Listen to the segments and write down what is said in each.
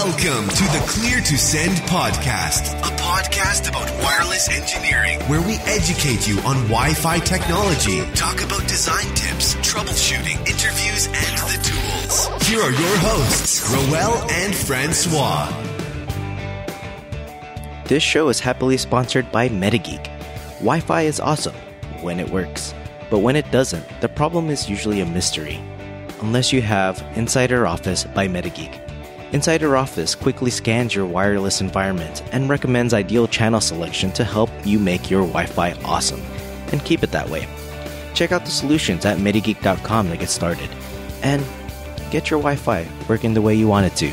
Welcome to the Clear to Send podcast, a podcast about wireless engineering, where we educate you on Wi-Fi technology, talk about design tips, troubleshooting, interviews, and the tools. Here are your hosts, Roel and Francois. This show is happily sponsored by MetaGeek. Wi-Fi is awesome when it works, but when it doesn't, the problem is usually a mystery. Unless you have Insider Office by MetaGeek. Insider Office quickly scans your wireless environment and recommends ideal channel selection to help you make your Wi-Fi awesome, and keep it that way. Check out the solutions at metageek.com to get started, and get your Wi-Fi working the way you want it to.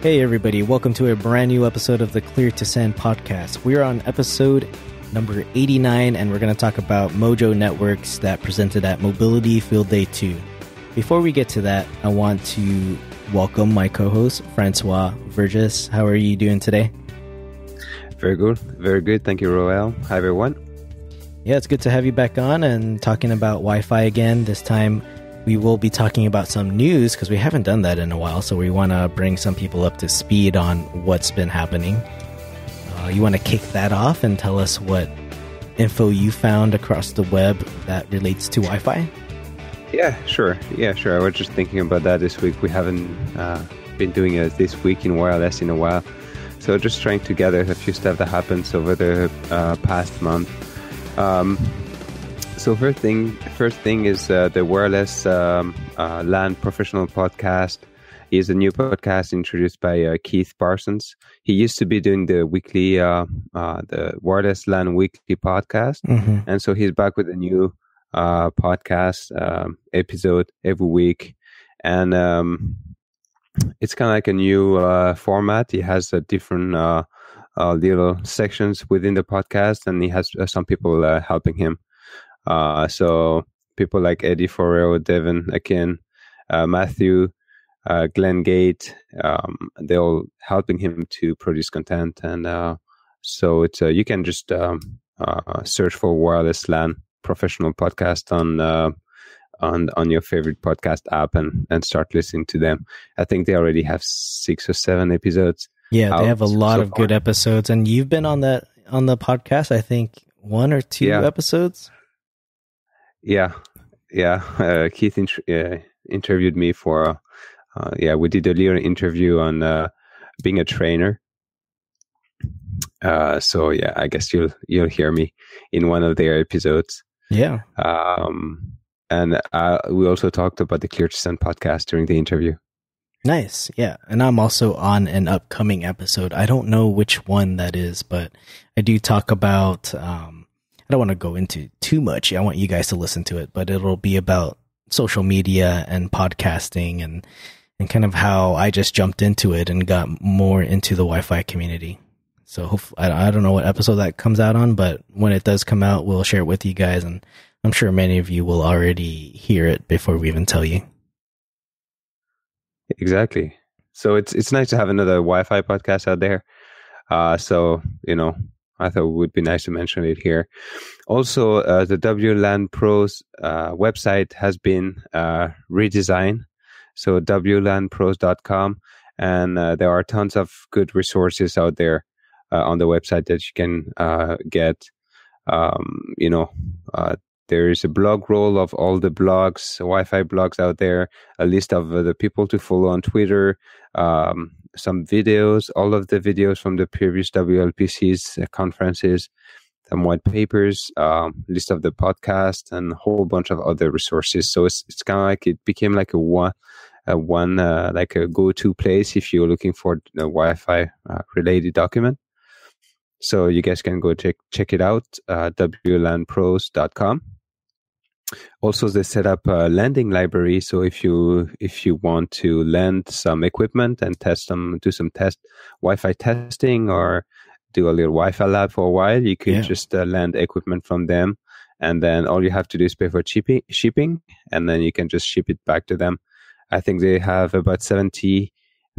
Hey everybody, welcome to a brand new episode of the Clear to Send podcast. We are on episode number 89, and we're going to talk about Mojo networks that presented at Mobility Field Day 2. Before we get to that, I want to welcome my co-host, Francois Vergis. How are you doing today? Very good. Very good. Thank you, Roel. Hi, everyone. Yeah, it's good to have you back on and talking about Wi-Fi again. This time, we will be talking about some news because we haven't done that in a while, so we want to bring some people up to speed on what's been happening. You want to kick that off and tell us what info you found across the web that relates to Wi-Fi? Yeah, sure. I was just thinking about that this week. We haven't been doing it this week in wireless in a while. So just trying to gather a few stuff that happens over the past month. So first thing is the Wireless LAN Professional Podcast is a new podcast introduced by Keith Parsons. He used to be doing the weekly, the Wireless LAN Weekly podcast. Mm-hmm. And so he's back with a new podcast episode every week, and it's kind of like a new format. He has a different little sections within the podcast, and he has some people helping him. So people like Eddie Forero, Devin Akin, Matthew, Glenn Gate, they're all helping him to produce content, and so it's you can just search for Wireless LAN Professional Podcast on your favorite podcast app and start listening to them. I think they already have 6 or 7 episodes. Yeah, they have a lot of good episodes, and you've been on the podcast, I think 1 or 2 episodes. Yeah. Keith interviewed me for we did a little interview on being a trainer. So yeah, I guess you'll hear me in one of their episodes. Yeah. And we also talked about the Clear to Send podcast during the interview. Nice. Yeah. And I'm also on an upcoming episode. I don't know which one that is, but I do talk about, I don't want to go into too much. I want you guys to listen to it, but it'll be about social media and podcasting and kind of how I just jumped into it and got more into the Wi-Fi community. So I don't know what episode that comes out on, but when it does come out, we'll share it with you guys, and I'm sure many of you will already hear it before we even tell you. Exactly. So it's nice to have another Wi-Fi podcast out there. So I thought it would be nice to mention it here. Also, the WLAN Pros website has been redesigned. So WLANpros.com, and there are tons of good resources out there on the website that you can get. There is a blog roll of all the blogs, Wi-Fi blogs out there, a list of the people to follow on Twitter, some videos, all of the videos from the previous WLPCs conferences, some white papers, list of the podcast, and a whole bunch of other resources. So it's kind of like it became like a go-to place if you're looking for a Wi-Fi related document. So you guys can go check it out, WLANpros.com. Also, they set up a lending library. So if you want to lend some equipment and do some Wi-Fi testing, or do a little Wi-Fi lab for a while, you can just lend equipment from them, and then all you have to do is pay for shipping, and then you can just ship it back to them. I think they have about 70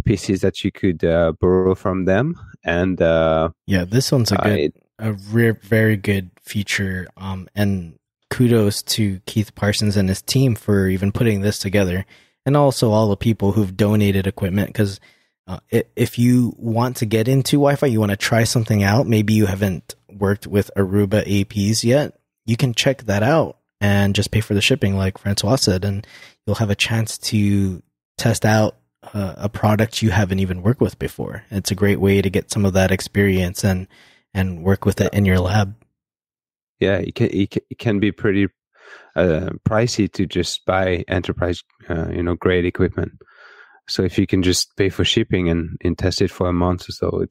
pieces that you could borrow from them, and this one's a very good feature, and kudos to Keith Parsons and his team for even putting this together. and also all the people who've donated equipment. Because if you want to get into Wi-Fi, you want to try something out, maybe you haven't worked with Aruba APs yet, you can check that out and just pay for the shipping, like Francois said, and you'll have a chance to test out a product you haven't even worked with before. It's a great way to get some of that experience and work with it in your lab. Yeah, it can be pretty pricey to just buy enterprise, grade equipment. So if you can just pay for shipping and test it for a month or so,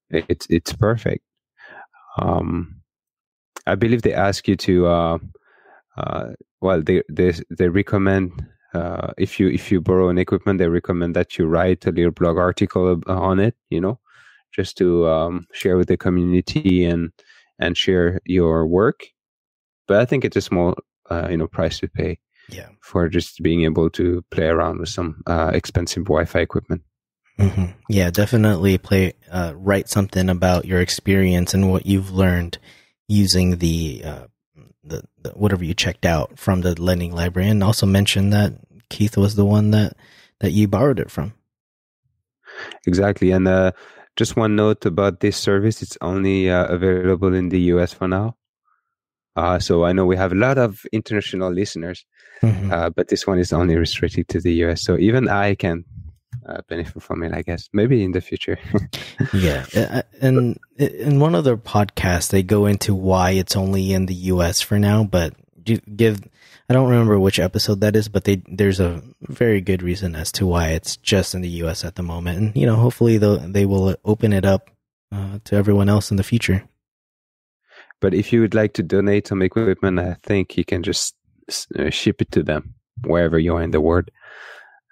it's perfect. I believe they ask you to, they recommend, if you borrow an equipment, they recommend that you write a little blog article on it, just to share with the community and share your work. But I think it's a small, price to pay. Yeah. For just being able to play around with some expensive Wi-Fi equipment. Mm-hmm. Yeah, definitely write something about your experience and what you've learned using the whatever you checked out from the lending library, and also mention that Keith was the one that you borrowed it from. Exactly, and just one note about this service: it's only available in the US for now. So I know we have a lot of international listeners, but this one is only restricted to the US. So even I can benefit from it, I guess. Maybe in the future. Yeah. And in one of their podcasts, they go into why it's only in the US for now, but I don't remember which episode that is, but there's a very good reason as to why it's just in the US at the moment. And, hopefully they will open it up to everyone else in the future. But if you would like to donate some equipment, I think you can just ship it to them wherever you are in the world.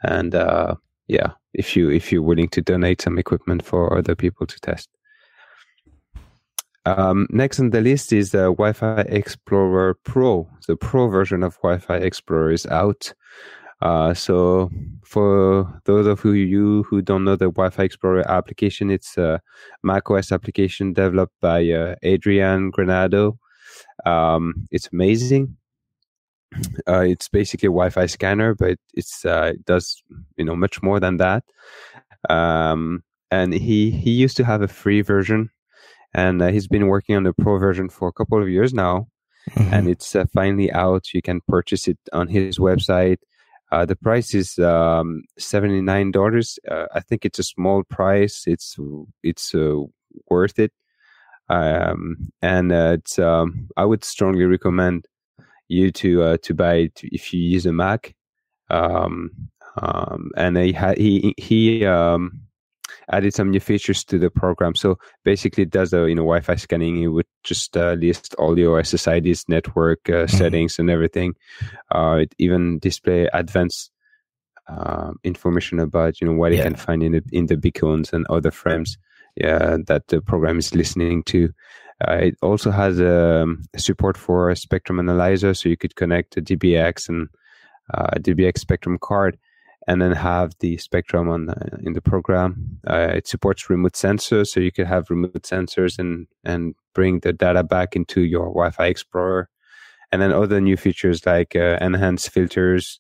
And if you're willing to donate some equipment for other people to test. Next on the list is the Wi-Fi Explorer Pro. The Pro version of Wi-Fi Explorer is out. So for those of you who don't know the Wi-Fi Explorer application, it's a macOS application developed by Adrian Granado. It's amazing. It's basically a Wi-Fi scanner, but it does much more than that. And he used to have a free version, and he's been working on the Pro version for a couple of years now. Mm-hmm. And it's finally out. You can purchase it on his website. The price is $79. I think it's a small price. It's worth it. It's I would strongly recommend you to buy it if you use a Mac. And he added some new features to the program. So basically, it does Wi-Fi scanning. It would just list all your SSIDs, network settings, and everything. It even display advanced information about what it can find in the beacons and other frames that the program is listening to. It also has support for a spectrum analyzer, so you could connect a DBX and DBX spectrum card, and then have the spectrum in the program. It supports remote sensors, so you could have remote sensors and bring the data back into your Wi-Fi Explorer. And then other new features like enhanced filters,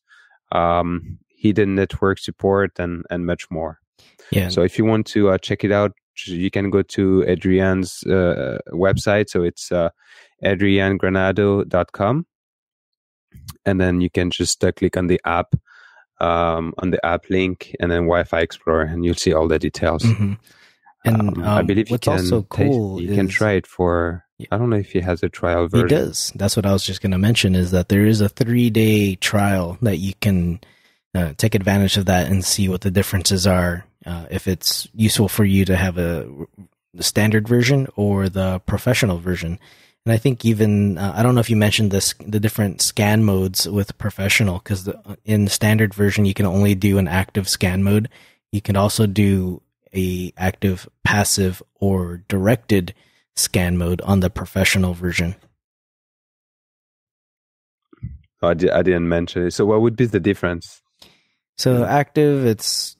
hidden network support, and much more. Yeah. So if you want to check it out, you can go to Adrian's website. So it's adriangranado.com. And then you can just click on the app link, and then Wi-Fi Explorer, and you'll see all the details. Mm-hmm. And I believe what's also cool you can try it for, I don't know if he has a trial version. He does. That's what I was just going to mention, is that there is a 3-day trial that you can take advantage of that and see what the differences are, if it's useful for you to have the standard version or the professional version. And I think even, I don't know if you mentioned the different scan modes with professional, because in the standard version, you can only do an active scan mode. You can also do a active, passive, or directed scan mode on the professional version. I didn't mention it. So what would be the difference? So active, it's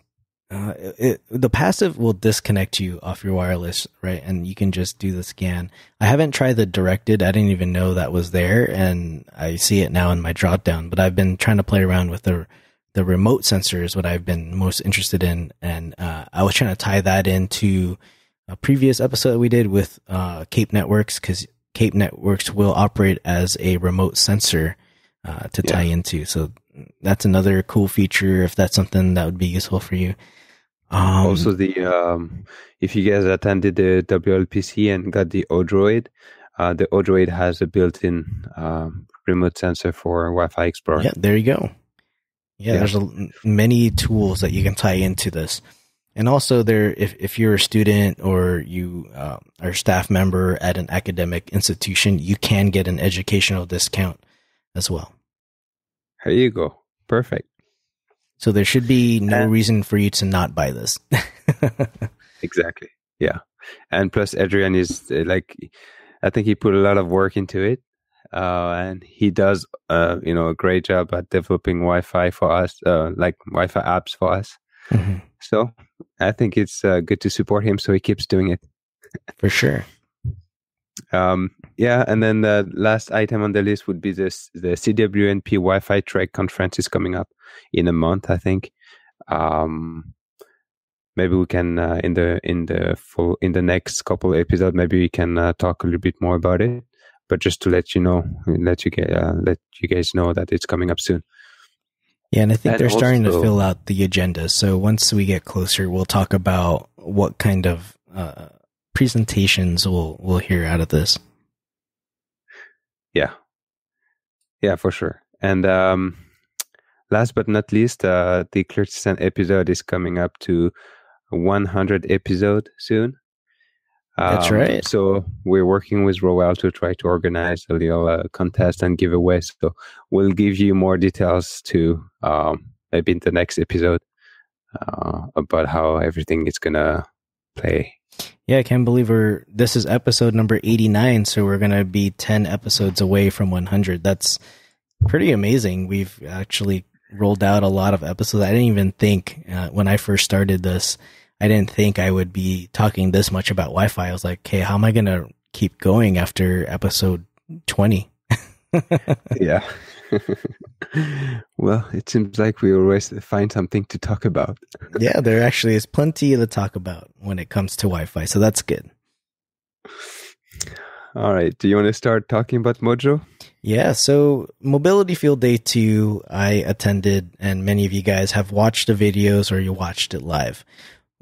the passive will disconnect you off your wireless, right? And you can just do the scan. I haven't tried the directed. I didn't even know that was there, and I see it now in my drop down. But I've been trying to play around with the the remote sensor is what I've been most interested in. And I was trying to tie that into a previous episode that we did with Cape Networks, because Cape Networks will operate as a remote sensor to tie into. So that's another cool feature if that's something that would be useful for you. Also, if you guys attended the WLPC and got the Odroid, the Odroid has a built-in remote sensor for Wi-Fi Explorer. Yeah, there you go. Yeah, there's many tools that you can tie into this. And also if you're a student or you are a staff member at an academic institution, you can get an educational discount as well. There you go. Perfect. So there should be no reason for you to not buy this. Exactly. Yeah. And plus Adrian is I think he put a lot of work into it. And he does, a great job at developing Wi-Fi for us, like Wi-Fi apps for us. Mm-hmm. So I think it's good to support him, so he keeps doing it. For sure. And then the last item on the list would be the CWNP Wi-Fi Trek conference is coming up in a month, I think. Maybe we can in the next couple of episodes, maybe we can talk a little bit more about it. But just to let you guys know that it's coming up soon. Yeah, and I think they're starting to fill out the agenda. So once we get closer, we'll talk about what kind of presentations we'll hear out of this. Yeah, for sure. And last but not least, the Clear to Send episode is coming up to 100 episode soon. That's right. So we're working with Roel to try to organize a little contest and giveaway. So we'll give you more details to maybe in the next episode about how everything is gonna play. Yeah, I can't believe this is episode number 89, so we're gonna be 10 episodes away from 100. That's pretty amazing. We've actually rolled out a lot of episodes. I didn't even think when I first started this, I didn't think I would be talking this much about Wi-Fi. I was like, hey, how am I going to keep going after episode 20? Yeah. Well, it seems like we always find something to talk about. Yeah, there actually is plenty to talk about when it comes to Wi-Fi, so that's good. All right. Do you want to start talking about Mojo? Yeah, so Mobility Field Day 2, I attended, and many of you guys have watched the videos or you watched it live.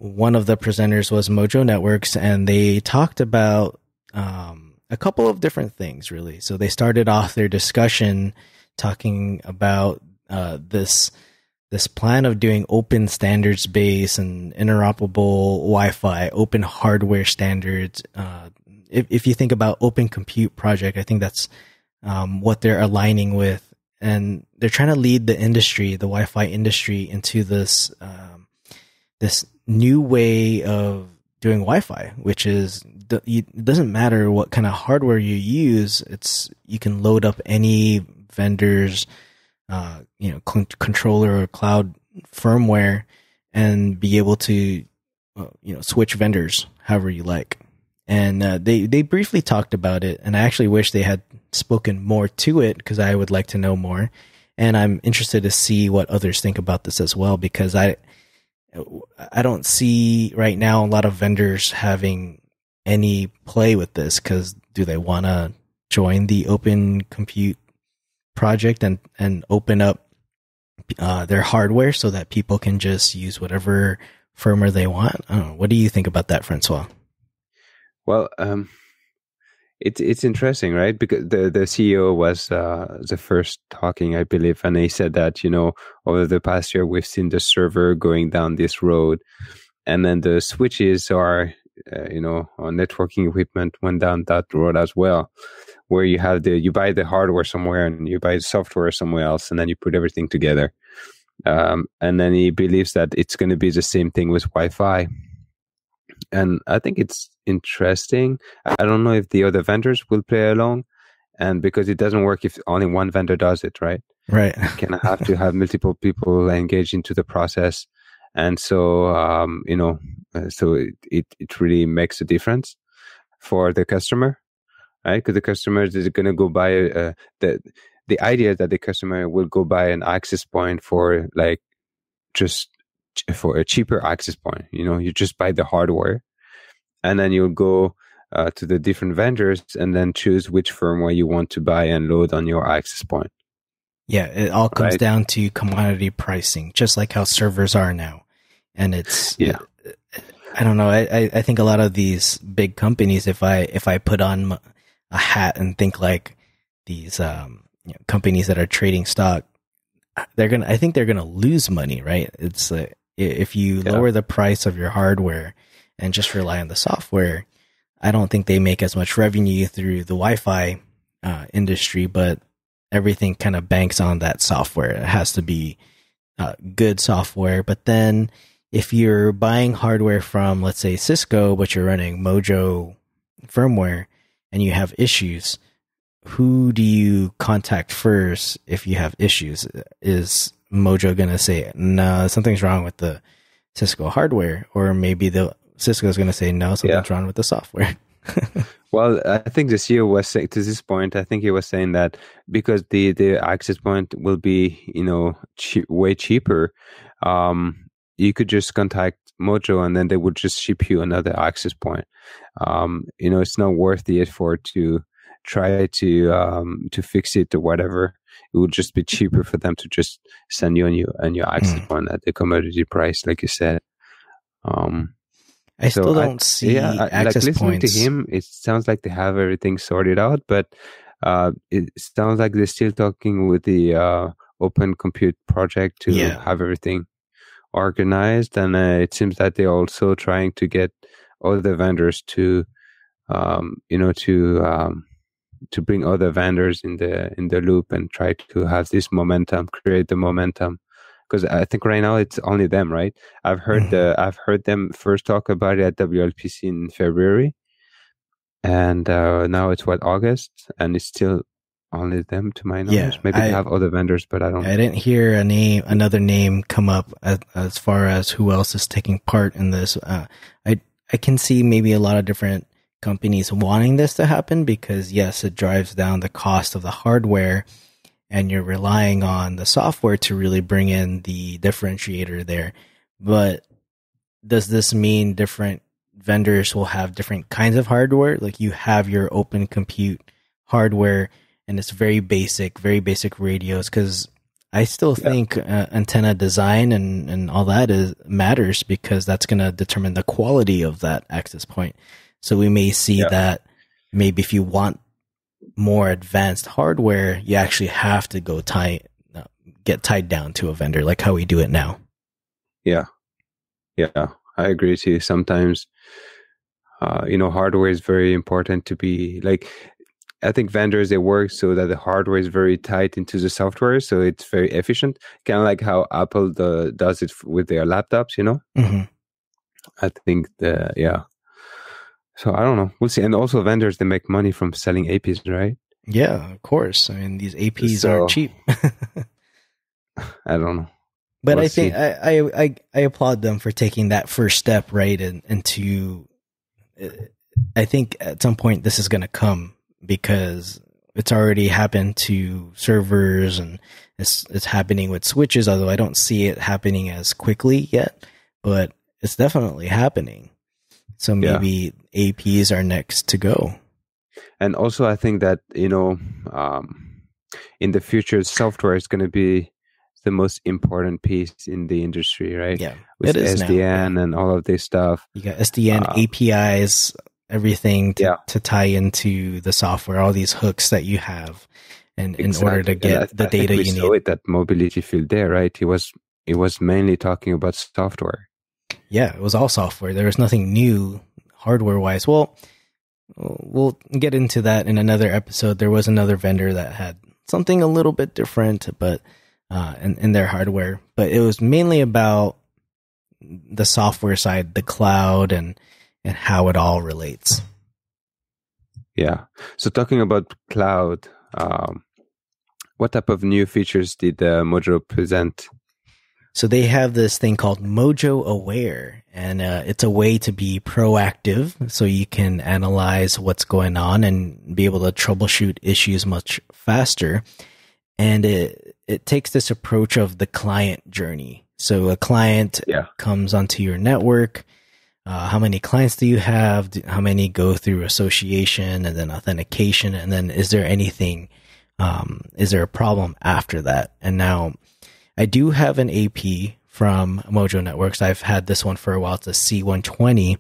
One of the presenters was Mojo Networks, and they talked about a couple of different things, really. So they started off their discussion talking about this plan of doing open standards base and interoperable Wi-Fi, open hardware standards. If you think about Open Compute Project, I think that's what they're aligning with, and they're trying to lead the industry, the Wi-Fi industry, into this this new way of doing Wi-Fi, which is it doesn't matter what kind of hardware you use. You can load up any vendor's controller or cloud firmware and be able to switch vendors however you like. And they briefly talked about it, and I actually wish they had spoken more to it because I would like to know more. And I'm interested to see what others think about this as well, because I don't see right now a lot of vendors having any play with this, because do they want to join the Open Compute project and open up their hardware so that people can just use whatever firmware they want? I don't know. What do you think about that, Francois? Well, it's interesting, right? Because the CEO was the first talking, I believe, and he said that over the past year we've seen the server going down this road, and then the switches are on networking equipment went down that road as well, where you buy the hardware somewhere and you buy the software somewhere else, and then you put everything together. And then he believes that it's going to be the same thing with Wi-Fi. And I think it's interesting. I don't know if the other vendors will play along, and because it doesn't work if only one vendor does it, right? Right. You kind of have to have multiple people engaged into the process. And so, so it really makes a difference for the customer, right? Because the customer is going to go buy the the idea that the customer will go buy an access point for like just for a cheaper access point. You just buy the hardware, and then you'll go to the different vendors and then choose which firmware you want to buy and load on your access point. Yeah, it all comes down to commodity pricing, just like how servers are now. And it's, I don't know. I think a lot of these big companies, if I put on a hat and think like these companies that are trading stock, I think they're gonna lose money, right? It's if you lower the price of your hardware and just rely on the software, I don't think they make as much revenue through the Wi-Fi industry, but everything kind of banks on that software. It has to be good software. But then if you're buying hardware from, let's say, Cisco, but you're running Mojo firmware and you have issues, who do you contact first if you have issues? Is Mojo going to say, no, something's wrong with the Cisco hardware? Or maybe Cisco is going to say, no, something's wrong with the software. Well, I think the CEO was saying, to this point, I think he was saying that because the access point will be, way cheaper, you could just contact Mojo and then they would just ship you another access point. It's not worth the effort to try to fix it or whatever. It would just be cheaper for them to just send you a new access point at the commodity price, like you said. I still don't see access like listening points. to him, it sounds like they have everything sorted out, but it sounds like they're still talking with the Open Compute project to have everything organized, and it seems that they're also trying to get other vendors to bring other vendors in the loop and try to have this momentum, create the momentum. Because I think right now it's only them, right? I've heard them first talk about it at WLPC in February, and now it's August, and it's still only them to my knowledge. Maybe they have other vendors, but I don't. I didn't hear another name come up as far as who else is taking part in this. I can see maybe a lot of different companies wanting this to happen because yes, it drives down the cost of the hardware. And you're relying on the software to really bring in the differentiator there. But does this mean different vendors will have different kinds of hardware? Like you have your open compute hardware and it's very basic radios. Because I still think antenna design and all that matters because that's going to determine the quality of that access point. So we may see that maybe if you want more advanced hardware, you actually have to go get tied down to a vendor like how we do it now. Yeah, I agree too. Sometimes, hardware is very important to be like. I think vendors, they work so that the hardware is very tight into the software, so it's very efficient. Kind of like how Apple does it with their laptops, Mm-hmm. I think So I don't know. We'll see. And also vendors, they make money from selling APs, right? Yeah, of course. I mean, these APs aren't cheap. I don't know. But we'll think I applaud them for taking that first step, right? And to, I think at some point this is going to come because it's already happened to servers and it's happening with switches, although I don't see it happening as quickly yet, but it's definitely happening. So maybe APs are next to go. And also I think that, in the future, software is going to be the most important piece in the industry, right? Yeah. With SDN and all of this stuff. You got SDN, APIs, everything to tie into the software, all these hooks that you have in order to get the data you need. We saw it at Mobility Field there, right? He was mainly talking about software. Yeah, it was all software. There was nothing new hardware-wise. Well, we'll get into that in another episode. There was another vendor that had something a little bit different, but in their hardware. But it was mainly about the software side, the cloud, and how it all relates. Yeah. So talking about cloud, what type of new features did Mojo present? So they have this thing called Mojo Aware, and it's a way to be proactive so you can analyze what's going on and be able to troubleshoot issues much faster. and it takes this approach of the client journey. So a client comes onto your network. How many clients do you have? How many go through association and then authentication? And then is there anything, is there a problem after that? And now I do have an AP from Mojo Networks. I've had this one for a while. It's a C120,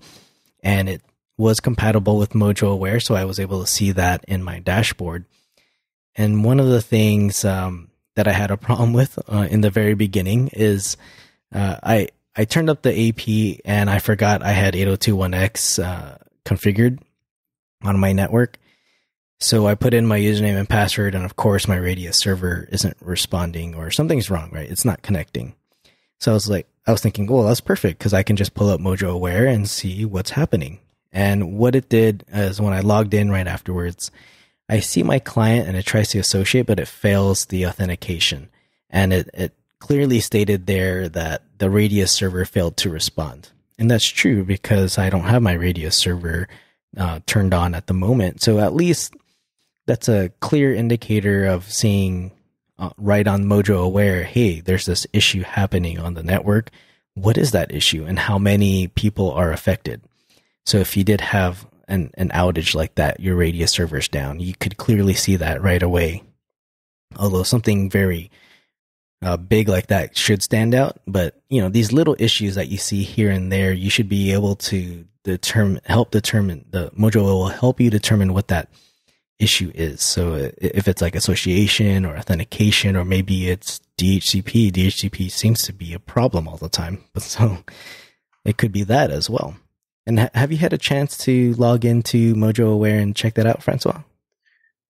and it was compatible with Mojo Aware. So I was able to see that in my dashboard. And one of the things that I had a problem with in the very beginning is I turned up the AP and I forgot I had 802.1x configured on my network. So I put in my username and password, and of course my Radius server isn't responding, or something's wrong, right? It's not connecting. So I was thinking, well, that's perfect because I can just pull up Mojo Aware and see what's happening. And what it did is when I logged in right afterwards, I see my client and it tries to associate, but it fails the authentication. And it clearly stated there that the Radius server failed to respond. And that's true because I don't have my Radius server turned on at the moment. So at least that's a clear indicator of seeing right on Mojo Aware, hey, there's this issue happening on the network. What is that issue and how many people are affected? So if you did have an outage like that, your Radius server's down, you could clearly see that right away. Although something very big like that should stand out. But, you know, these little issues that you see here and there, you should be able to help determine, the Mojo will help you determine what that issue is. So if it's like association or authentication, or maybe it's DHCP seems to be a problem all the time. But so it could be that as well. And have you had a chance to log into Mojo Aware and check that out, Francois?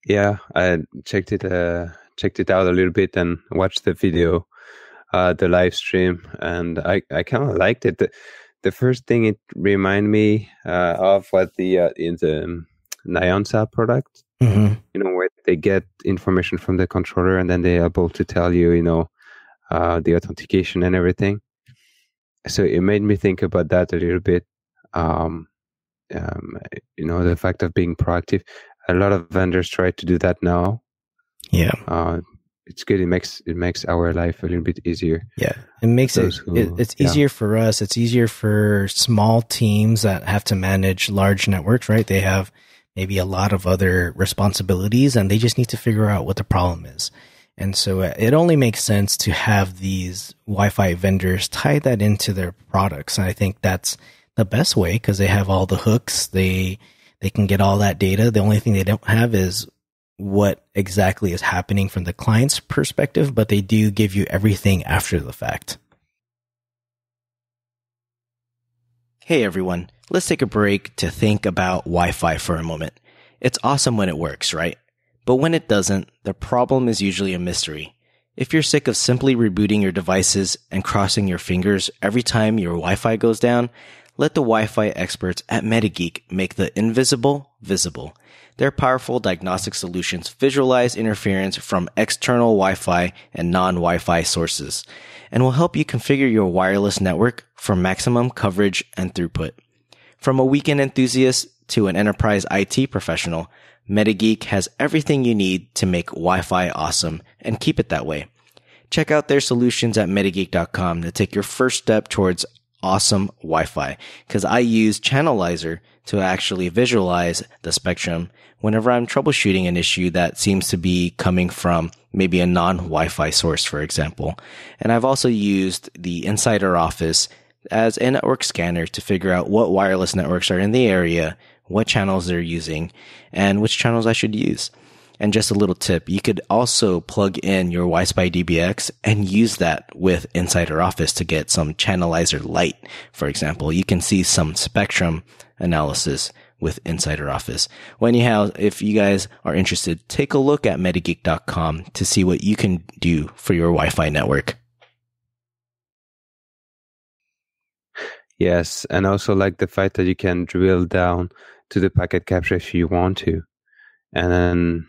Yeah, I checked it out a little bit and watched the video, the live stream, and I kind of liked it. The first thing it reminded me of was in the Nyansa product, you know, where they get information from the controller and then they're able to tell you, you know, the authentication and everything. So it made me think about that a little bit. You know, the fact of being proactive. A lot of vendors try to do that now. Yeah. It's good. It makes our life a little bit easier. Yeah. It makes it's easier for us. It's easier for small teams that have to manage large networks, right? They have maybe a lot of other responsibilities and they just need to figure out what the problem is. And so it only makes sense to have these Wi-Fi vendors tie that into their products. And I think that's the best way because they have all the hooks. They can get all that data. The only thing they don't have is what exactly is happening from the client's perspective, but they do give you everything after the fact. Hey everyone, let's take a break to think about Wi-Fi for a moment. It's awesome when it works, right? But when it doesn't, the problem is usually a mystery. If you're sick of simply rebooting your devices and crossing your fingers every time your Wi-Fi goes down, let the Wi-Fi experts at MetaGeek make the invisible visible. Their powerful diagnostic solutions visualize interference from external Wi-Fi and non-Wi-Fi sources and will help you configure your wireless network for maximum coverage and throughput. From a weekend enthusiast to an enterprise IT professional, MetaGeek has everything you need to make Wi-Fi awesome and keep it that way. Check out their solutions at metageek.com to take your first step towards awesome Wi-Fi, because I use Channelizer to actually visualize the spectrum whenever I'm troubleshooting an issue that seems to be coming from maybe a non-Wi-Fi source, for example. And I've also used the Insider Office as a network scanner to figure out what wireless networks are in the area, what channels they're using, and which channels I should use. And just a little tip, you could also plug in your Wi-Fi DBX and use that with Insider Office to get some Channelizer Lite, for example. You can see some spectrum analysis with Insider Office. Well, anyhow, if you guys are interested, take a look at metageek.com to see what you can do for your Wi-Fi network. Yes, and also like the fact that you can drill down to the packet capture if you want to. And then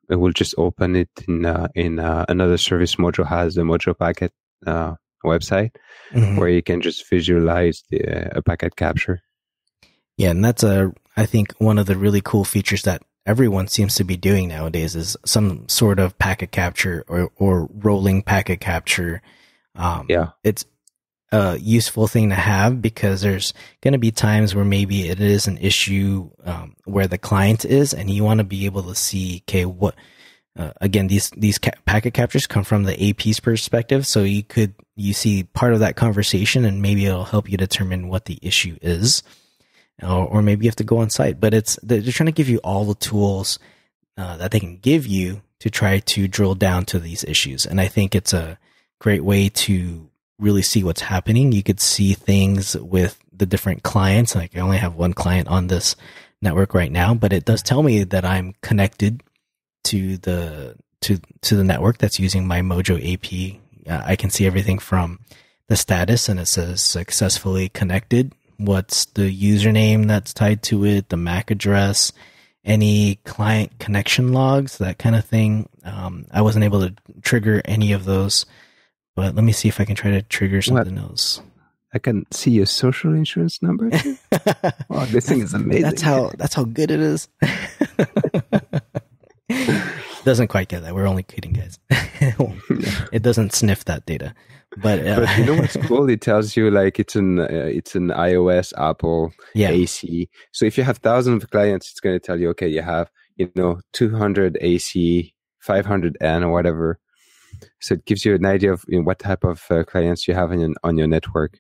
it will just open it in another service Mojo has, the Mojo Packet website, where you can just visualize a packet capture. Yeah, and that's I think one of the really cool features that everyone seems to be doing nowadays is some sort of packet capture or rolling packet capture. It's a useful thing to have because there's going to be times where maybe it is an issue where the client is, and you want to be able to see, okay, what again, these packet captures come from the AP's perspective, so you see part of that conversation, and maybe it'll help you determine what the issue is, or maybe you have to go on site. But they're trying to give you all the tools that they can give you to try to drill down to these issues, and I think it's a great way to really see what's happening. You could see things with the different clients. Like I only have one client on this network right now, but it does tell me that I'm connected to the network that's using my Mojo AP. I can see everything from the status, and it says successfully connected. What's the username that's tied to it, the MAC address, any client connection logs, that kind of thing. I wasn't able to trigger any of those, but let me see if I can try to trigger something else. I can see your social insurance number. Oh, this thing is amazing. That's how good it is. Doesn't quite get that. We're only kidding, guys. It doesn't sniff that data. But you know what's cool? It tells you like it's an iOS, Apple, AC. So if you have thousands of clients, it's going to tell you, okay, you have 200 AC, 500 N or whatever. So it gives you an idea of what type of clients you have on your network.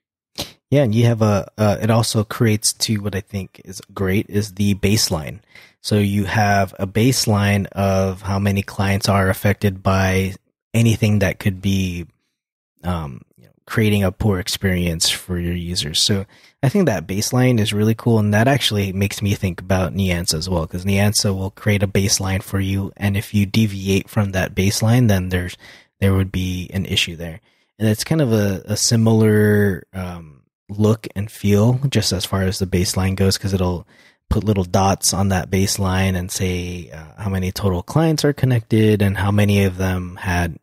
Yeah, and you have it also creates to what I think is great is the baseline. So you have a baseline of how many clients are affected by anything that could be creating a poor experience for your users. So I think that baseline is really cool, and that actually makes me think about Niansa as well, because Niansa will create a baseline for you, and if you deviate from that baseline, then there would be an issue there. And it's kind of a similar look and feel just as far as the baseline goes, because it'll put little dots on that baseline and say how many total clients are connected and how many of them had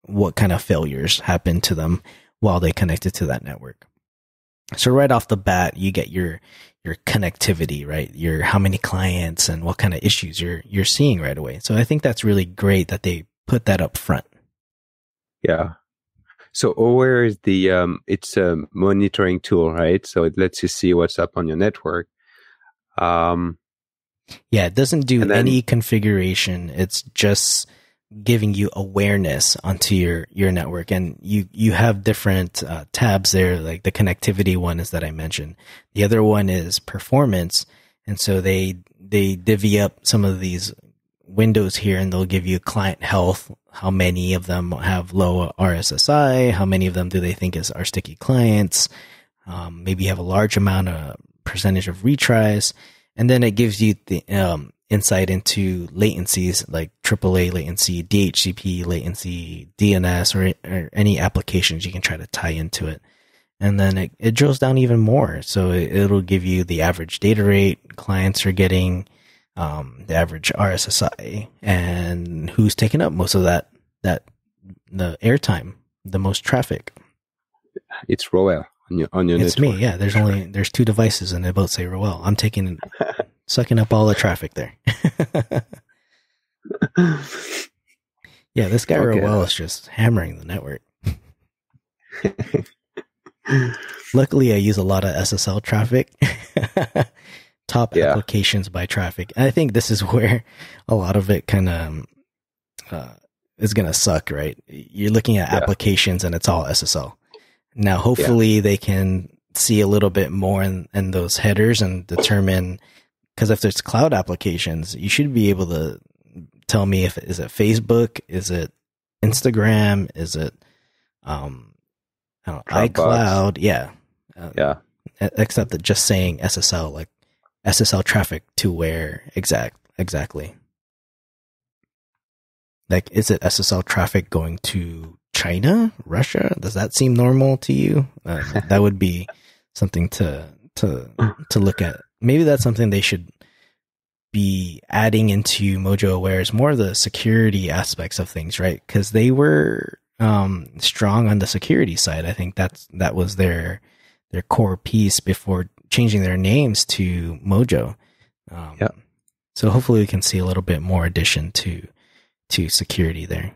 what kind of failures happened to them while they connected to that network. So right off the bat, you get your connectivity, right? Your how many clients and what kind of issues you're seeing right away. So I think that's really great that they put that up front. Yeah. So Aware is it's a monitoring tool, right? So it lets you see what's up on your network. It doesn't do any configuration. It's just giving you awareness onto your network. And you have different tabs there, like the connectivity one is that I mentioned. The other one is performance. And so they divvy up some of these windows here, and they'll give you client health. How many of them have low RSSI? How many of them do they think are sticky clients? Maybe you have a large amount of percentage of retries. And then it gives you the insight into latencies like AAA latency, DHCP latency, DNS, or any applications you can try to tie into it. And then it drills down even more. So it'll give you the average data rate clients are getting, the average RSSI, and who's taking up most of that the airtime, the most traffic. It's Roel on your it's network. Me, yeah. There's two devices and they both say Roel. I'm sucking up all the traffic there. Yeah, this guy Roel is just hammering the network. Luckily, I use a lot of SSL traffic. Top applications by traffic. And I think this is where a lot of it kind of is going to suck, right? You're looking at applications and it's all SSL. Now, hopefully they can see a little bit more in those headers and determine, because if there's cloud applications, you should be able to tell me is it Facebook, is it Instagram, is it iCloud? Yeah. Except that just saying SSL, like SSL traffic to where exactly? Like, is it SSL traffic going to China, Russia? Does that seem normal to you? That would be something to look at. Maybe that's something they should be adding into Mojo Aware, is more of the security aspects of things, right? Because they were strong on the security side. I think that was their core piece before changing their names to Mojo. So hopefully we can see a little bit more addition to security there.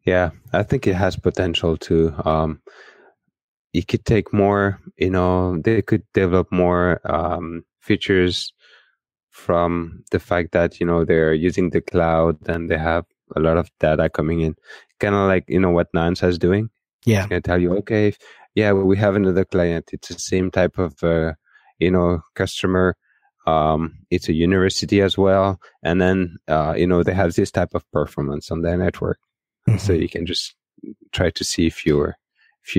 Yeah, I think it has potential to. You could take more. They could develop more features from the fact that they're using the cloud and they have a lot of data coming in. Kind of like what Nansa is doing. Yeah, It's gonna tell you, okay, we have another client. It's the same type of customer. It's a university as well, and then they have this type of performance on their network, so you can just try to see if you're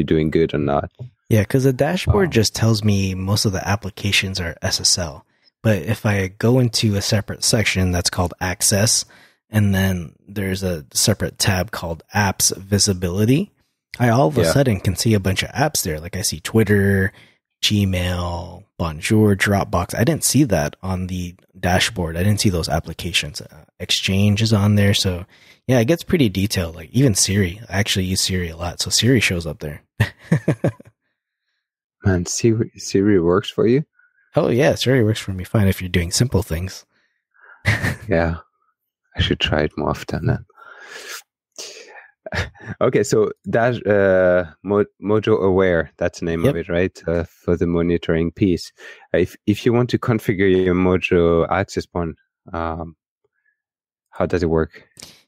doing good or not. Yeah, because the dashboard just tells me most of the applications are SSL, but if I go into a separate section that's called Access, and then there's a separate tab called Apps Visibility, I all of a sudden can see a bunch of apps there. Like I see Twitter, Gmail, Bonjour, Dropbox. I didn't see that on the dashboard. I didn't see those applications. Exchange is on there. So yeah, it gets pretty detailed. Like even Siri, I actually use Siri a lot. So Siri shows up there. Man, Siri works for you? Oh yeah, Siri works for me fine if you're doing simple things. Yeah, I should try it more often then. Okay, so that Mojo Aware, that's the name of it, right? For the monitoring piece. If you want to configure your Mojo access point, how does it work?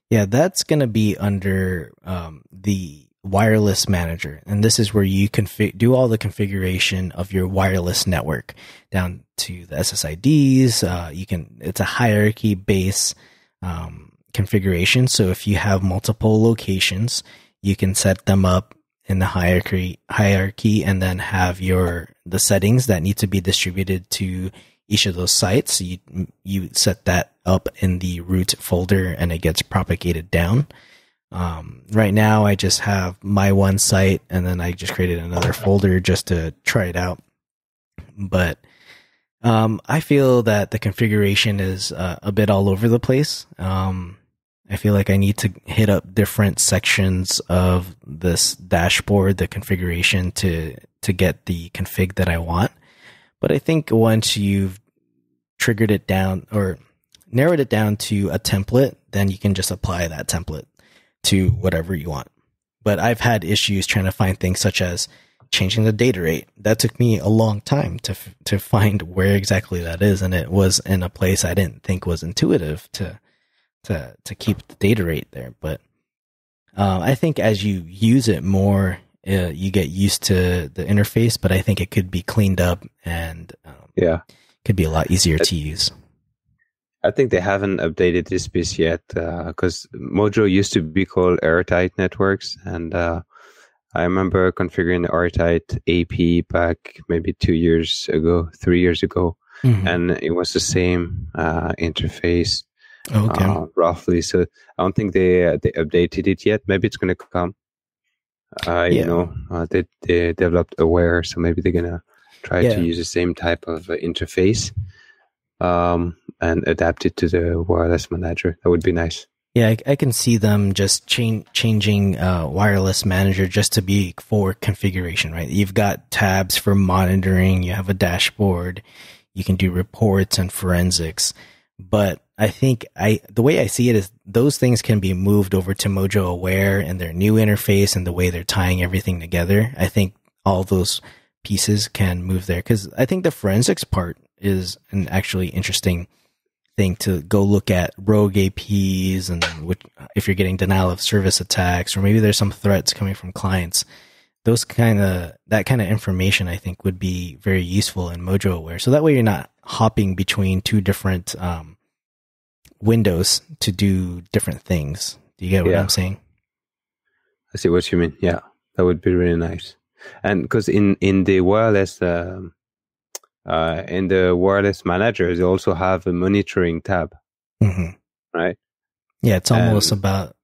Yeah, that's going to be under the wireless manager. And this is where you do all the configuration of your wireless network down to the SSIDs. It's a hierarchy base configuration. So if you have multiple locations, you can set them up in the hierarchy and then have the settings that need to be distributed to each of those sites. You set that up in the root folder and it gets propagated down. Right now I just have my one site and then I just created another folder just to try it out. But I feel that the configuration is a bit all over the place. I feel like I need to hit up different sections of this dashboard, the configuration to get the config that I want. But I think once you've triggered it down or narrowed it down to a template, then you can just apply that template to whatever you want. But I've had issues trying to find things such as changing the data rate. That took me a long time to find where exactly that is, and it was in a place I didn't think was intuitive to keep the data rate there. But I think as you use it more, you get used to the interface, but I think it could be cleaned up and could be a lot easier to use. I think they haven't updated this piece yet because Mojo used to be called Airtight Networks, and I remember configuring the Airtight AP back maybe 3 years ago, and it was the same interface. Okay. Roughly. So I don't think they updated it yet. Maybe it's going to come. They developed Aware, so maybe they're going to try to use the same type of interface and adapt it to the wireless manager. That would be nice. Yeah, I can see them just changing wireless manager just to be for configuration, right? You've got tabs for monitoring. You have a dashboard. You can do reports and forensics. But I think the way I see it is those things can be moved over to Mojo Aware and their new interface and the way they're tying everything together. I think all those pieces can move there because I think the forensics part is an actually interesting thing to go look at rogue APs and if you're getting denial of service attacks or maybe there's some threats coming from clients. That kind of information I think would be very useful in Mojo Aware. So that way you're not hopping between two different windows to do different things. Do you get what I'm saying? I see what you mean. Yeah, that would be really nice. And because in the wireless manager, they also have a monitoring tab, right? Yeah, it's almost about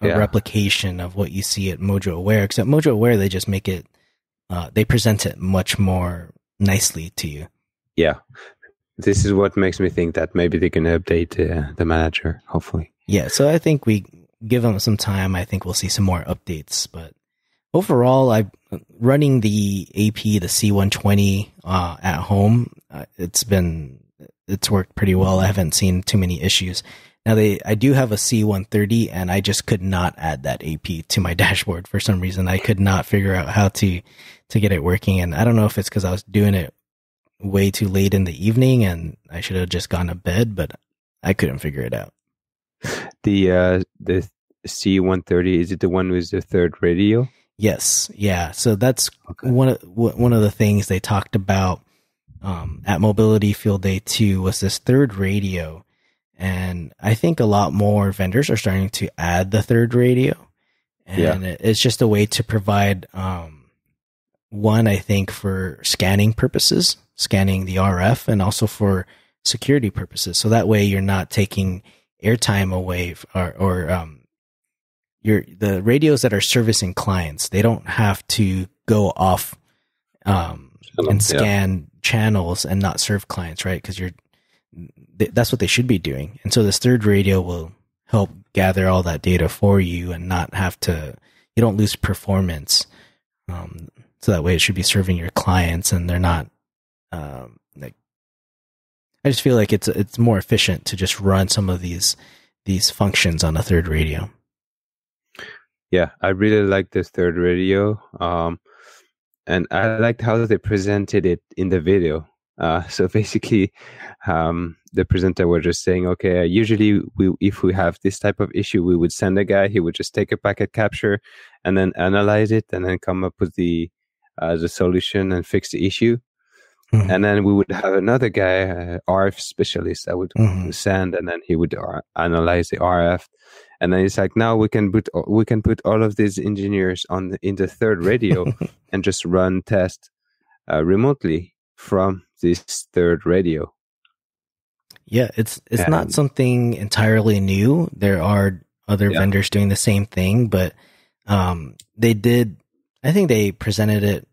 a replication of what you see at Mojo Aware, except Mojo Aware, they just make it, they present it much more nicely to you. Yeah. This is what makes me think that maybe they can update the manager, hopefully. Yeah, so I think we give them some time. I think we'll see some more updates. But overall, I'm running the AP, the C120 at home. It's been it's worked pretty well. I haven't seen too many issues. Now I do have a C130, and I just could not add that AP to my dashboard for some reason. I could not figure out how to get it working, and I don't know if it's because I was doing it way too late in the evening, and I should have just gone to bed, but I couldn't figure it out. The C130, is it the one with the third radio? Yes, yeah. So that's one of the things they talked about at Mobility Field Day 2 was this third radio. And I think a lot more vendors are starting to add the third radio. And it's just a way to provide, one, I think, for scanning purposes, scanning the RF, and also for security purposes. So that way you're not taking airtime away, or the radios that are servicing clients, they don't have to go off and scan channels and not serve clients, right? Because that's what they should be doing. And so this third radio will help gather all that data for you and not have to, you don't lose performance. So that way it should be serving your clients, and they're not, I just feel like it's more efficient to just run some of these functions on a third radio. Yeah, I really like this third radio. And I liked how they presented it in the video. So basically, the presenter was just saying, okay, usually if we have this type of issue, we would send a guy, he would just take a packet capture and then analyze it and then come up with the solution and fix the issue. Mm-hmm. And then we would have another guy, RF specialist, that would send, and then he would analyze the RF. And then it's like, now we can put all of these engineers in the third radio and just run test remotely from this third radio. Yeah, it's not something entirely new. There are other vendors doing the same thing, but they did. I think they presented it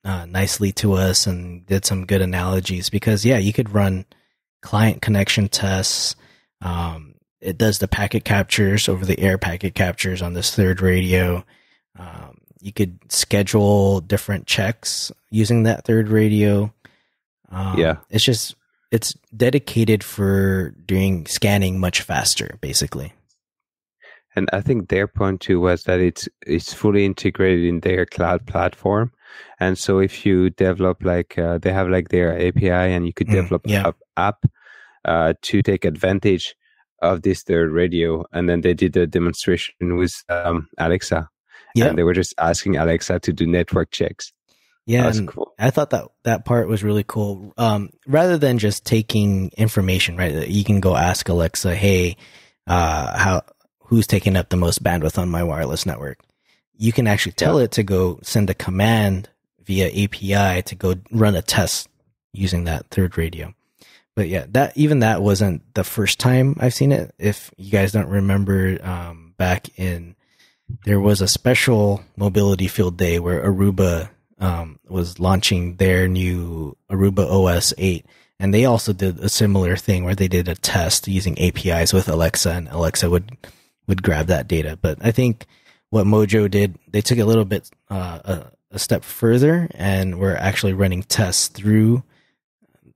nicely to us and did some good analogies, because you could run client connection tests. It does the packet captures, over the air packet captures on this third radio. You could schedule different checks using that third radio. It's dedicated for doing scanning much faster, basically. And I think their point too was that it's fully integrated in their cloud platform. And so if you develop they have their API, and you could develop an app to take advantage of this third radio. And then they did a demonstration with Alexa. Yeah. And they were just asking Alexa to do network checks. Yeah, and cool. I thought that part was really cool. Rather than just taking information, right? You can go ask Alexa, hey, who's taking up the most bandwidth on my wireless network? You can actually tell it to go send a command via API to go run a test using that third radio. But that wasn't the first time I've seen it. If you guys don't remember, there was a special Mobility Field Day where Aruba was launching their new Aruba OS 8, and they also did a similar thing where they did a test using APIs with Alexa, and Alexa would grab that data. But I think what Mojo did, they took a little bit a step further, and were actually running tests through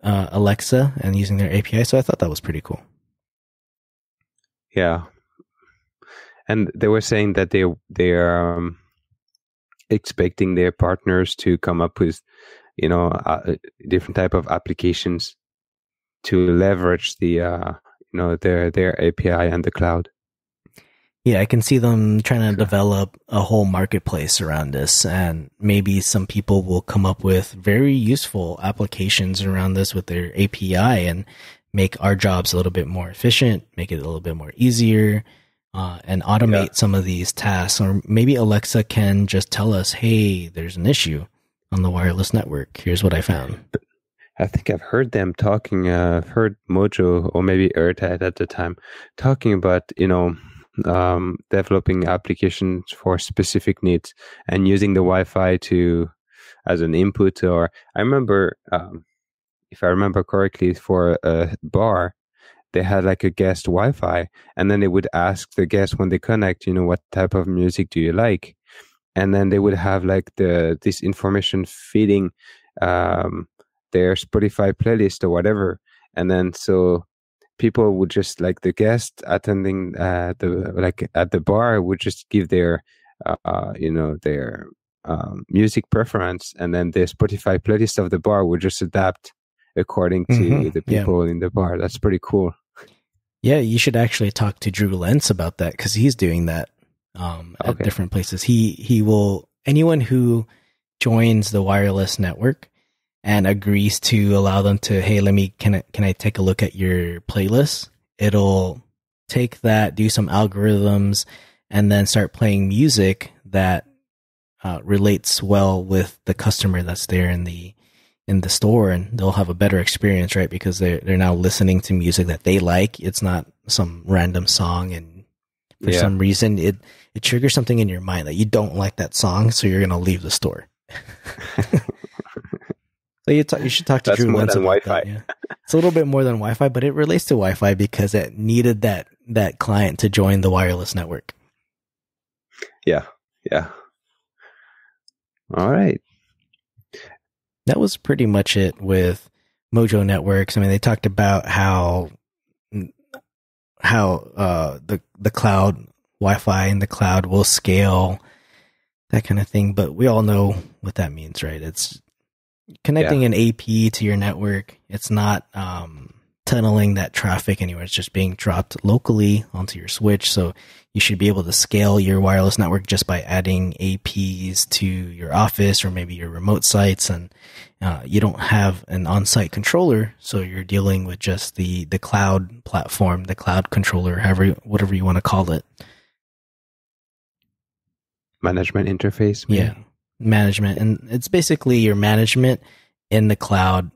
Alexa and using their API. So I thought that was pretty cool. Yeah, and they were saying that they are expecting their partners to come up with, different type of applications to leverage the their API and the cloud. Yeah, I can see them trying to develop a whole marketplace around this, and maybe some people will come up with very useful applications around this with their API and make our jobs a little bit more efficient, make it a little bit more easier, and automate some of these tasks. Or maybe Alexa can just tell us, hey, there's an issue on the wireless network. Here's what I found. I think I've heard them talking, I've heard Mojo or maybe Airtide at the time talking about, developing applications for specific needs and using the Wi-Fi as an input. Or I remember, if I remember correctly, for a bar, they had a guest Wi-Fi, and then they would ask the guest when they connect, what type of music do you like? And then they would have this information feeding their Spotify playlist or whatever. and then so people would just like the guest attending the at the bar would just give their their music preference, and then the Spotify playlist of the bar would just adapt according to the people in the bar. That's pretty cool. Yeah, you should actually talk to Drew Lentz about that, because he's doing that at different places. He will, anyone who joins the wireless network and agrees to allow them to, hey, can I take a look at your playlist? It'll take that, do some algorithms, and then start playing music that relates well with the customer that's there in the store, and they'll have a better experience, right? Because they're now listening to music that they like. It's not some random song, and for some reason it triggers something in your mind that you don't like that song, so you're gonna leave the store. So you should talk to Drew Lentz about Wi-Fi. That. Yeah. It's a little bit more than Wi-Fi, but it relates to Wi-Fi because it needed that client to join the wireless network. Yeah. All right. That was pretty much it with Mojo Networks. I mean, they talked about how the cloud Wi-Fi in the cloud will scale, that kind of thing. But we all know what that means, right? It's connecting an AP to your network. It's not tunneling that traffic anywhere. It's just being dropped locally onto your switch. So you should be able to scale your wireless network just by adding APs to your office or maybe your remote sites. And you don't have an on-site controller, so you're dealing with just the cloud platform, the cloud controller, whatever you want to call it. Management interface. Maybe? Yeah, management. And it's basically your management in the cloud.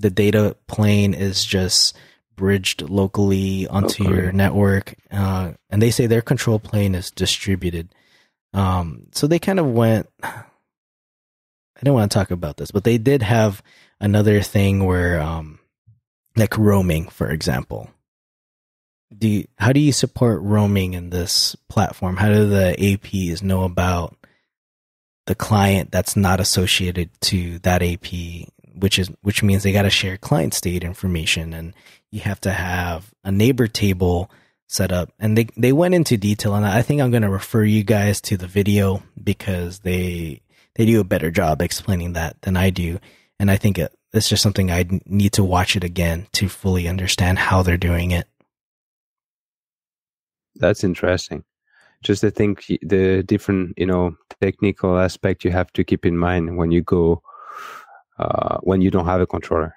The data plane is just bridged locally onto your network. And they say their control plane is distributed. So they kind of went, I don't want to talk about this, but they did have another thing where, like roaming, for example. How do you support roaming in this platform? How do the APs know about the client that's not associated to that AP, which means they got to share client state information, and you have to have a neighbor table set up. And they went into detail on that. I think I'm going to refer you guys to the video because they do a better job explaining that than I do. And I think it's just something I need to watch it again to fully understand how they're doing it. That's interesting. Just I think the different, technical aspect you have to keep in mind when you go, when you don't have a controller.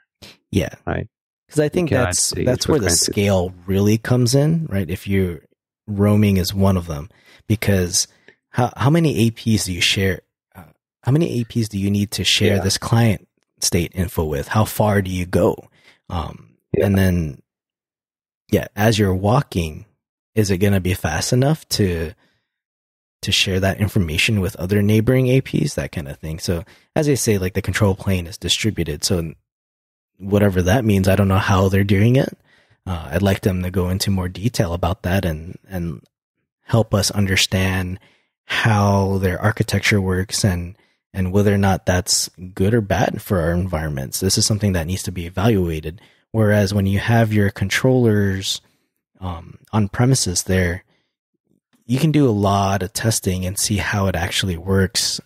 Yeah. Right. Because I think that's where the scale really comes in, right? If roaming is one of them, because how many APs do you share? How many APs do you need to share this client state info with? How far do you go? And then, as you're walking, is it going to be fast enough to share that information with other neighboring APs, that kind of thing? So as I say, like the control plane is distributed. So whatever that means, I don't know how they're doing it. I'd like them to go into more detail about that and help us understand how their architecture works and whether or not that's good or bad for our environments. This is something that needs to be evaluated. Whereas when you have your controllers on premises there, you can do a lot of testing and see how it actually works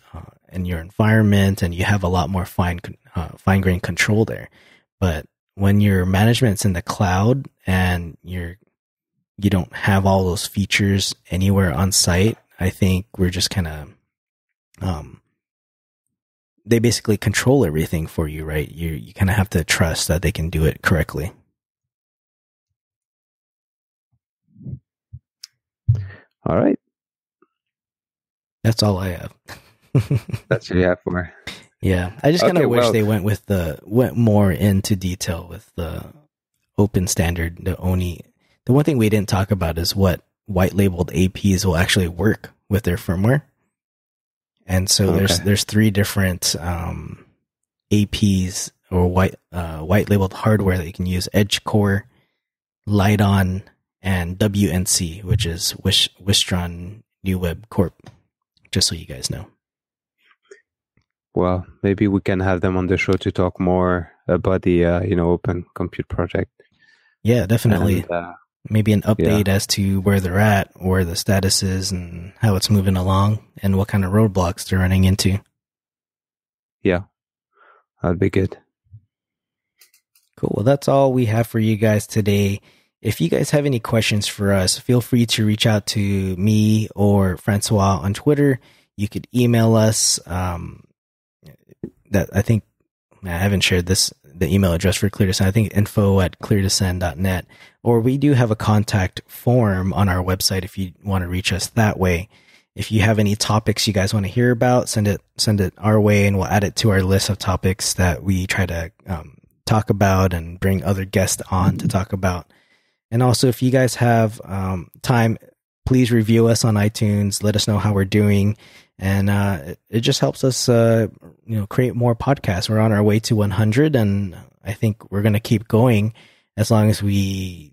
in your environment, and you have a lot more fine-grained control there. But when your management's in the cloud and you don't have all those features anywhere on site, I think we're just kind of they basically control everything for you, right? You kind of have to trust that they can do it correctly. All right. That's all I have. That's what you have for. Yeah. I just kind of wish they went more into detail with the open standard. The one thing we didn't talk about is what white labeled APs will actually work with their firmware. And so there's three different APs or white labeled hardware that you can use: Edge Core, Lite-On, and WNC, which is Wistron New Web Corp. Just so you guys know. well, maybe we can have them on the show to talk more about the Open Compute project. Yeah, definitely. And, maybe an update as to where they're at, where the status is, and how it's moving along, and what kind of roadblocks they're running into. Yeah, that'd be good. Cool. Well, that's all we have for you guys today. If you guys have any questions for us, feel free to reach out to me or Francois on Twitter. You could email us. That I think I haven't shared the email address for Clear to Send. I think info@cleartosend.net. Or we do have a contact form on our website if you want to reach us that way. If you have any topics you guys want to hear about, send it our way, and we'll add it to our list of topics that we try to talk about and bring other guests on to talk about. And also, if you guys have time, please review us on iTunes. Let us know how we're doing. And it just helps us, create more podcasts. We're on our way to 100, and I think we're going to keep going as long as we,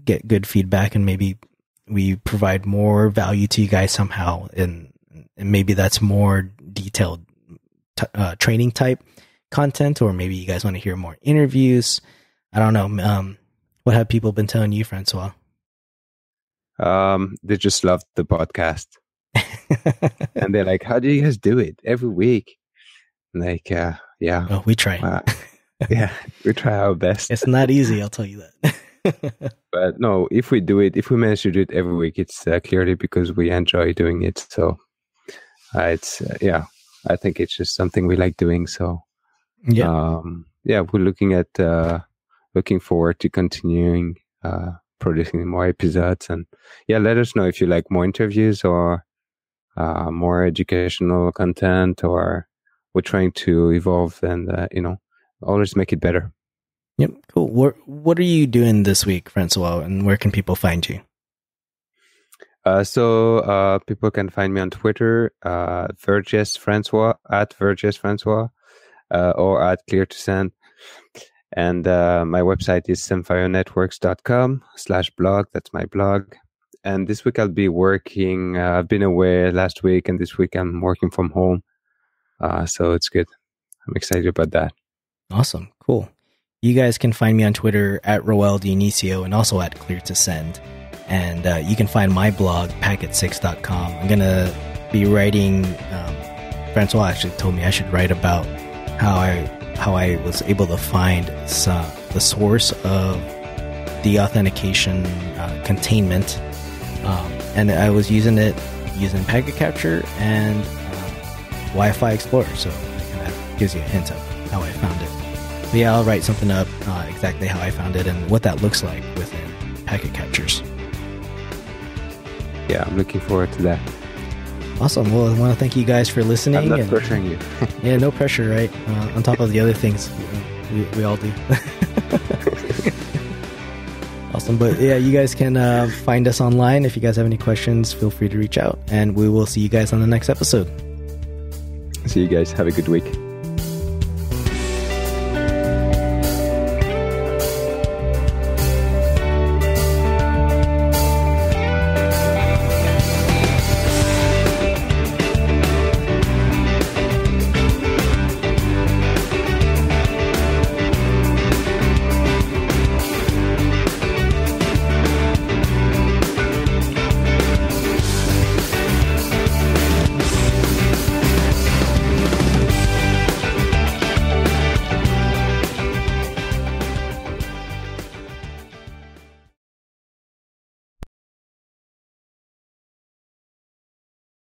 get good feedback, and maybe we provide more value to you guys somehow. And maybe that's more detailed training type content, or maybe you guys want to hear more interviews. I don't know. What have people been telling you, Francois? They just love the podcast. And they're like, how do you guys do it every week? Like, yeah. Oh, we try. Yeah, we try our best. It's not easy, I'll tell you that. But no, if we manage to do it every week, it's clearly because we enjoy doing it. So I think it's just something we like doing. So we're looking forward to continuing producing more episodes. And let us know if you like more interviews or more educational content, or we're trying to evolve and always make it better. Yep, cool. What are you doing this week, Francois, and where can people find you? So people can find me on Twitter, Vergès Francois, or at Clear to Send. And my website is semfirenetworks.com/blog. That's my blog. And this week I'll be working. I've been away last week, and this week I'm working from home. So it's good. I'm excited about that. Awesome. Cool. You guys can find me on Twitter at Roel Dionisio and also at Clear to Send. And you can find my blog, packet6.com. I'm going to be writing, Francois actually told me I should write about how I was able to find the source of the authentication containment. And I was using Packet Capture and Wi-Fi Explorer. So it kind of gives you a hint of how I found it. But yeah, I'll write something up exactly how I found it and what that looks like within Packet Captures. Yeah, I'm looking forward to that. Awesome. Well, I want to thank you guys for listening. I'm not pressuring you. Yeah, no pressure, right? On top of the other things we all do. Awesome. But yeah, you guys can find us online. If you guys have any questions, feel free to reach out. And we will see you guys on the next episode. See you guys. Have a good week.